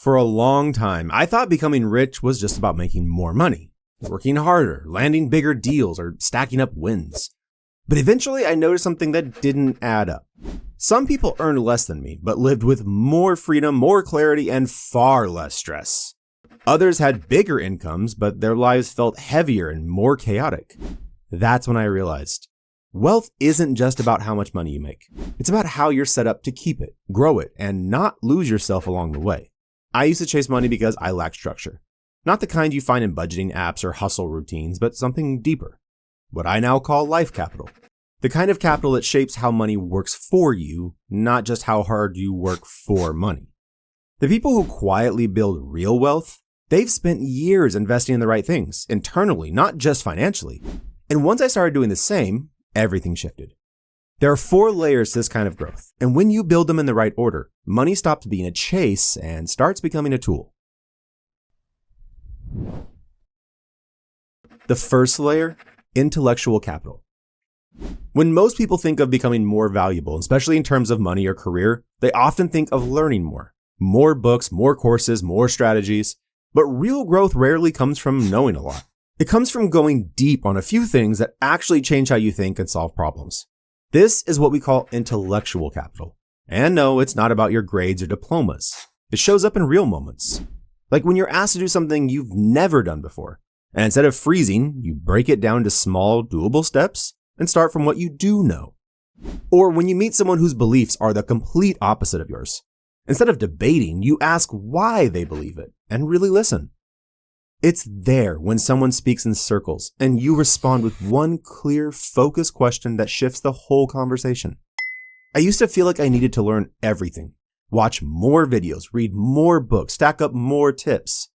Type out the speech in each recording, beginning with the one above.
For a long time, I thought becoming rich was just about making more money, working harder, landing bigger deals, or stacking up wins. But eventually I noticed something that didn't add up. Some people earned less than me, but lived with more freedom, more clarity, and far less stress. Others had bigger incomes, but their lives felt heavier and more chaotic. That's when I realized wealth isn't just about how much money you make. It's about how you're set up to keep it, grow it, and not lose yourself along the way. I used to chase money because I lacked structure. Not the kind you find in budgeting apps or hustle routines, but something deeper. What I now call life capital. The kind of capital that shapes how money works for you, not just how hard you work for money. The people who quietly build real wealth, they've spent years investing in the right things, internally, not just financially. And once I started doing the same, everything shifted. There are 4 layers to this kind of growth, and when you build them in the right order, money stops being a chase and starts becoming a tool. The first layer, intellectual capital. When most people think of becoming more valuable, especially in terms of money or career, they often think of learning more. More books, more courses, more strategies. But real growth rarely comes from knowing a lot. It comes from going deep on a few things that actually change how you think and solve problems. This is what we call intellectual capital. And no, it's not about your grades or diplomas. It shows up in real moments. Like when you're asked to do something you've never done before. And instead of freezing, you break it down to small, doable steps and start from what you do know. Or when you meet someone whose beliefs are the complete opposite of yours. Instead of debating, you ask why they believe it and really listen. It's there when someone speaks in circles and you respond with one clear, focused question that shifts the whole conversation. I used to feel like I needed to learn everything, watch more videos, read more books, stack up more tips.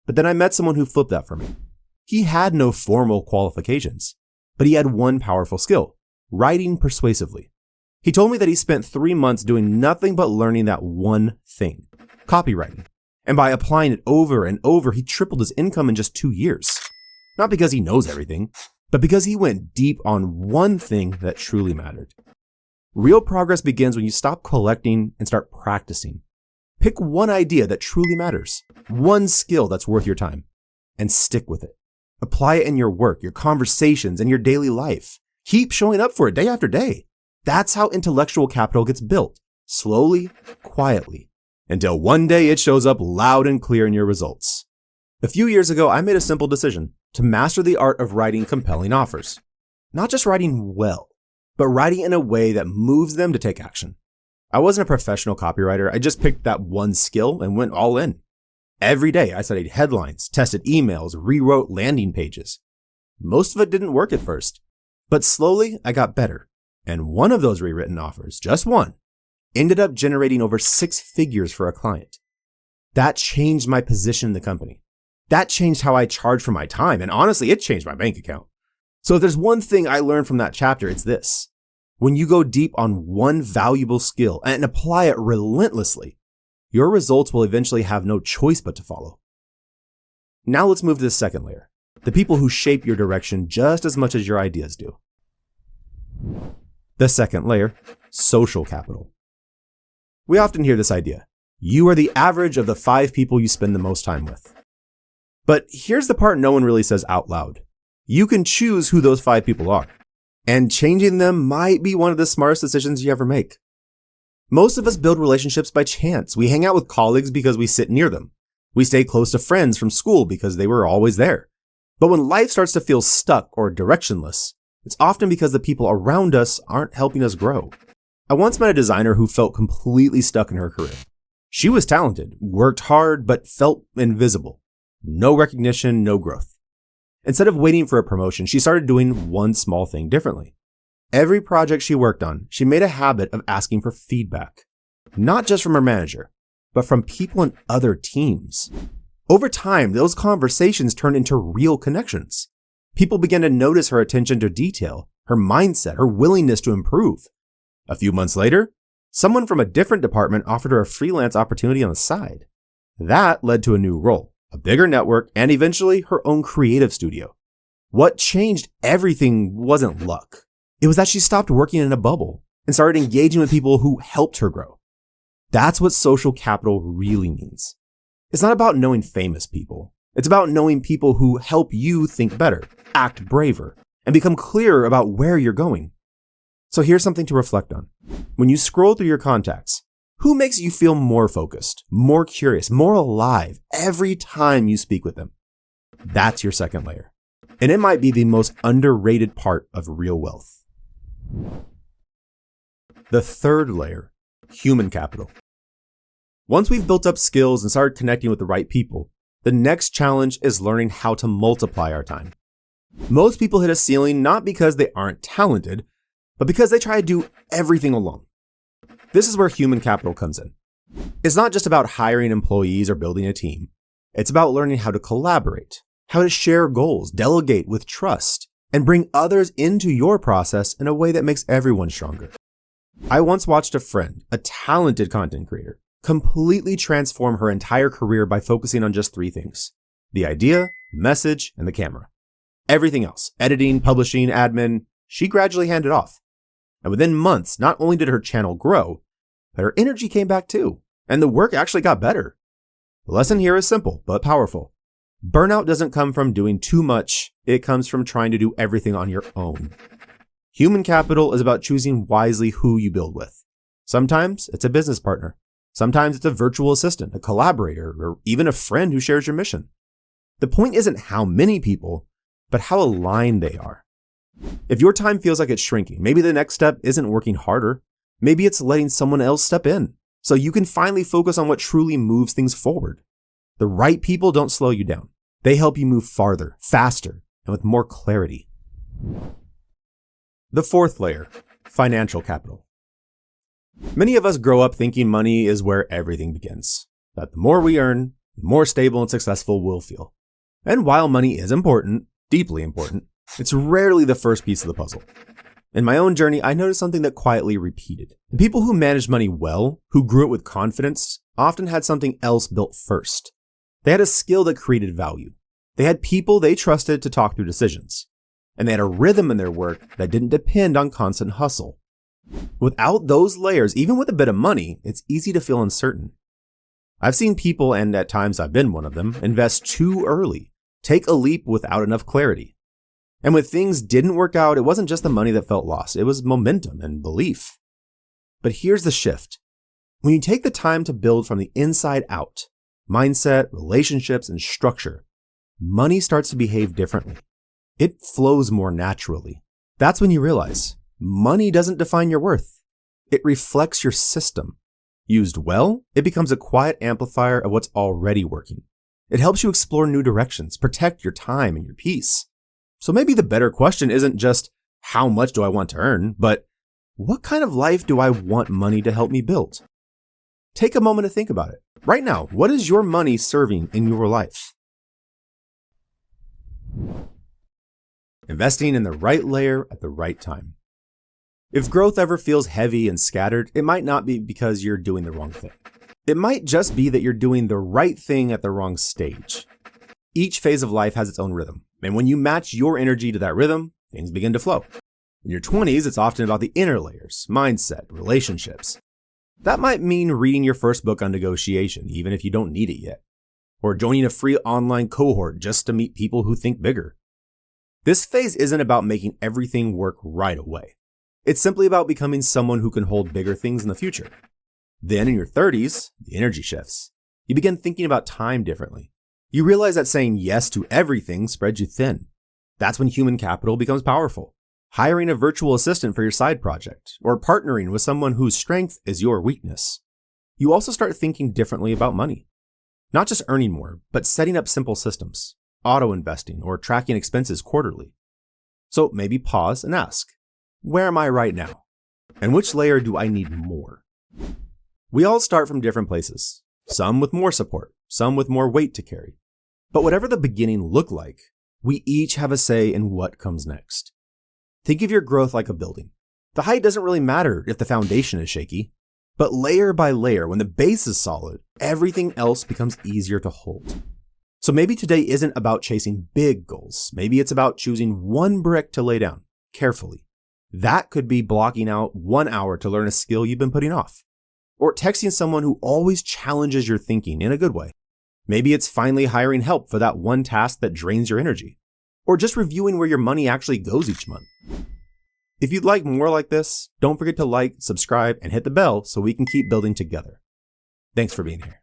But then I met someone who flipped that for me. He had no formal qualifications, but he had one powerful skill, writing persuasively. He told me that he spent 3 months doing nothing but learning that one thing, copywriting. And by applying it over and over, he tripled his income in just 2 years. Not because he knows everything, but because he went deep on one thing that truly mattered. Real progress begins when you stop collecting and start practicing. Pick one idea that truly matters, one skill that's worth your time, and stick with it. Apply it in your work, your conversations, and your daily life. Keep showing up for it day after day. That's how intellectual capital gets built, slowly, quietly. Until one day it shows up loud and clear in your results. A few years ago, I made a simple decision to master the art of writing compelling offers. Not just writing well, but writing in a way that moves them to take action. I wasn't a professional copywriter. I just picked that one skill and went all in. Every day I studied headlines, tested emails, rewrote landing pages. Most of it didn't work at first, but slowly I got better. And one of those rewritten offers, just one, ended up generating over 6 figures for a client. That changed my position in the company. That changed how I charge for my time, and honestly, it changed my bank account. So if there's one thing I learned from that chapter, it's this. When you go deep on one valuable skill and apply it relentlessly, your results will eventually have no choice but to follow. Now let's move to the second layer, the people who shape your direction just as much as your ideas do. The second layer, social capital. We often hear this idea. You are the average of the 5 people you spend the most time with. But here's the part no one really says out loud. You can choose who those 5 people are. And changing them might be one of the smartest decisions you ever make. Most of us build relationships by chance. We hang out with colleagues because we sit near them. We stay close to friends from school because they were always there. But when life starts to feel stuck or directionless, it's often because the people around us aren't helping us grow. I once met a designer who felt completely stuck in her career. She was talented, worked hard, but felt invisible. No recognition, no growth. Instead of waiting for a promotion, she started doing one small thing differently. Every project she worked on, she made a habit of asking for feedback. Not just from her manager, but from people in other teams. Over time, those conversations turned into real connections. People began to notice her attention to detail, her mindset, her willingness to improve. A few months later, someone from a different department offered her a freelance opportunity on the side. That led to a new role, a bigger network, and eventually her own creative studio. What changed everything wasn't luck. It was that she stopped working in a bubble and started engaging with people who helped her grow. That's what social capital really means. It's not about knowing famous people. It's about knowing people who help you think better, act braver, and become clearer about where you're going. So here's something to reflect on. When you scroll through your contacts, who makes you feel more focused, more curious, more alive every time you speak with them? That's your second layer. And it might be the most underrated part of real wealth. The third layer, human capital. Once we've built up skills and started connecting with the right people, the next challenge is learning how to multiply our time. Most people hit a ceiling not because they aren't talented, but because they try to do everything alone. This is where human capital comes in. It's not just about hiring employees or building a team. It's about learning how to collaborate, how to share goals, delegate with trust, and bring others into your process in a way that makes everyone stronger. I once watched a friend, a talented content creator, completely transform her entire career by focusing on just 3 things: the idea, message, and the camera. Everything else, editing, publishing, admin, she gradually handed off. And within months, not only did her channel grow, but her energy came back too, and the work actually got better. The lesson here is simple, but powerful. Burnout doesn't come from doing too much, it comes from trying to do everything on your own. Human capital is about choosing wisely who you build with. Sometimes it's a business partner. Sometimes it's a virtual assistant, a collaborator, or even a friend who shares your mission. The point isn't how many people, but how aligned they are. If your time feels like it's shrinking, maybe the next step isn't working harder. Maybe it's letting someone else step in, so you can finally focus on what truly moves things forward. The right people don't slow you down. They help you move farther, faster, and with more clarity. The fourth layer, financial capital. Many of us grow up thinking money is where everything begins. That the more we earn, the more stable and successful we'll feel. And while money is important, deeply important, it's rarely the first piece of the puzzle. In my own journey, I noticed something that quietly repeated. The people who managed money well, who grew it with confidence, often had something else built first. They had a skill that created value. They had people they trusted to talk through decisions. And they had a rhythm in their work that didn't depend on constant hustle. Without those layers, even with a bit of money, it's easy to feel uncertain. I've seen people, and at times I've been one of them, invest too early, take a leap without enough clarity. And when things didn't work out, it wasn't just the money that felt lost, it was momentum and belief. But here's the shift. When you take the time to build from the inside out, mindset, relationships, and structure, money starts to behave differently. It flows more naturally. That's when you realize money doesn't define your worth. It reflects your system. Used well, it becomes a quiet amplifier of what's already working. It helps you explore new directions, protect your time and your peace. So maybe the better question isn't just how much do I want to earn, but what kind of life do I want money to help me build? Take a moment to think about it. Right now, what is your money serving in your life? Investing in the right layer at the right time. If growth ever feels heavy and scattered, it might not be because you're doing the wrong thing. It might just be that you're doing the right thing at the wrong stage. Each phase of life has its own rhythm, and when you match your energy to that rhythm, things begin to flow. In your 20s, it's often about the inner layers, mindset, relationships. That might mean reading your first book on negotiation, even if you don't need it yet, or joining a free online cohort just to meet people who think bigger. This phase isn't about making everything work right away. It's simply about becoming someone who can hold bigger things in the future. Then in your 30s, the energy shifts. You begin thinking about time differently. You realize that saying yes to everything spreads you thin. That's when human capital becomes powerful. Hiring a virtual assistant for your side project, or partnering with someone whose strength is your weakness. You also start thinking differently about money. Not just earning more, but setting up simple systems, auto investing, or tracking expenses quarterly. So maybe pause and ask, where am I right now? And which layer do I need more? We all start from different places, some with more support, some with more weight to carry. But whatever the beginning looked like, we each have a say in what comes next. Think of your growth like a building. The height doesn't really matter if the foundation is shaky, but layer by layer, when the base is solid, everything else becomes easier to hold. So maybe today isn't about chasing big goals. Maybe it's about choosing one brick to lay down carefully. That could be blocking out 1 hour to learn a skill you've been putting off, or texting someone who always challenges your thinking in a good way. Maybe it's finally hiring help for that one task that drains your energy, or just reviewing where your money actually goes each month. If you'd like more like this, don't forget to like, subscribe, and hit the bell so we can keep building together. Thanks for being here.